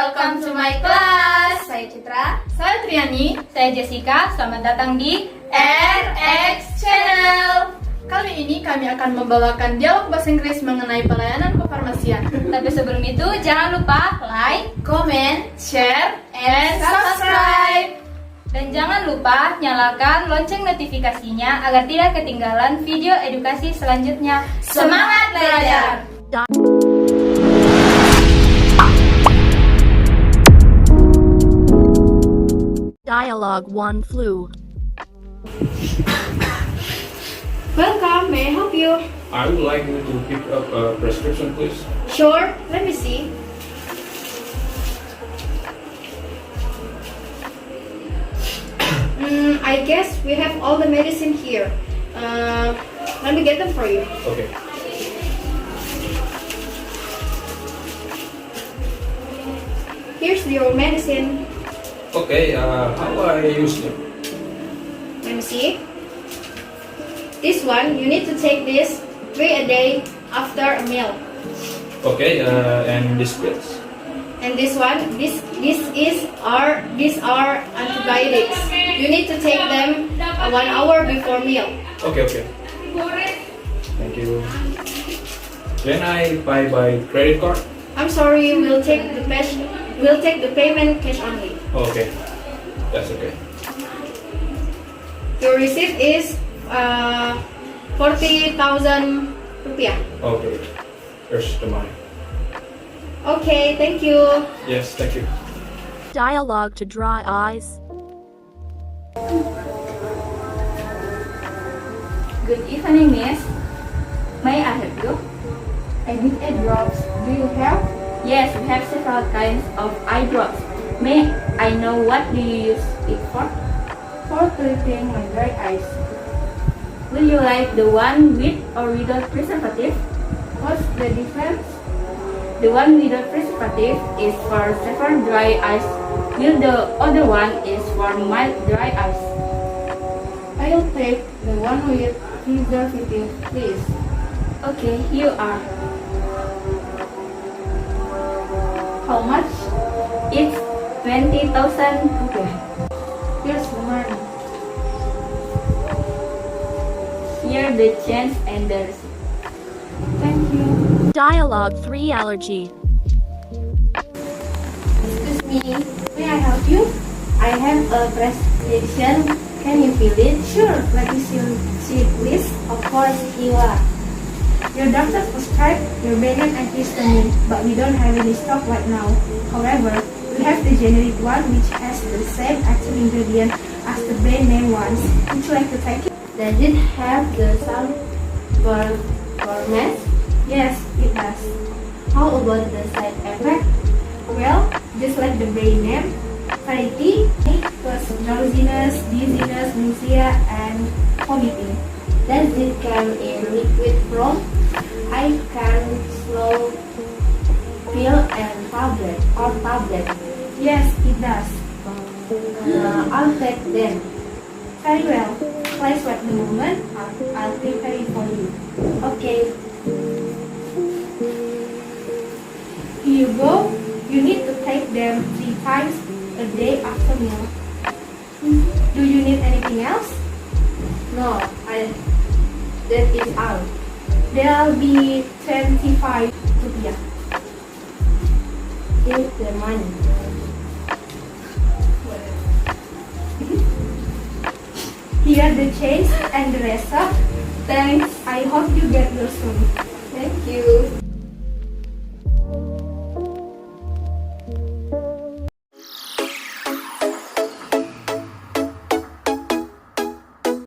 welcome to my class. Saya Citra. Saya Triani. Saya Jessica, selamat datang di RX Channel. Kali ini kami akan membawakan dialog bahasa Inggris mengenai pelayanan kefarmasian. Tapi sebelum itu, jangan lupa like, Comment, share, and subscribe. dan jangan lupa nyalakan lonceng notifikasinya agar tidak ketinggalan video edukasi selanjutnya. Semangat belajar! Dialogue 1 flu. Welcome, may I help you? I would like you to pick up a prescription, please. Sure, let me see. I guess we have all the medicine here. Let me get them for you. Okay. Here's your medicine. Okay, how do I use them? Let me see. This one, you need to take this 3 a day after a meal. Okay, and this pills? And this one, these are antibiotics. You need to take them 1 hour before meal. Okay. Thank you. Can I pay by credit card? I'm sorry, we'll take the payment cash only. Okay, that's okay. Your receipt is 40,000 rupiah. Okay, here's the money. Okay, thank you. Yes, thank you. Dialogue to dry eyes. Good evening, miss. May I help you? I need eye drops. Do you have? Yes, we have several kinds of eye drops. May I know what do you use it for? For treating my dry eyes. Will you like the one with or without preservative? What's the difference? The one without preservative is for severe dry eyes, while the other one is for mild dry eyes. I'll take the one with preservative, please. Okay, you are. How much? It's 20,000 rupiah. Here's the money. Here the change and the receipt. Thank you. Dialogue 3 allergy. Excuse me, may I help you? I have a prescription. Can you fill it? Sure. Let me see it, please. Of course, you are. Your doctor prescribed your Benam antihistamine, but we don't have any stock right now. However, we have the generic one which has the same active ingredient as the brand name ones. Would you like to take it? Does it have the sound format? Yes, it does. How about the side effect? Well, just like the brand name, fatigue, plus drowsiness, dizziness, nausea, and vomiting. Does it come in liquid form? I can slow Pill and tablet or tablet? Yes, it does. I'll take them. Very well. Please wait a moment. I'll prepare it for you. Okay. Here you go. You need to take them 3 times a day after meal. Do you need anything else? No, that is all. There'll be 25 rupiah. Here's the money. Here the change and the rest up. Thanks. I hope you get well soon. Thank you.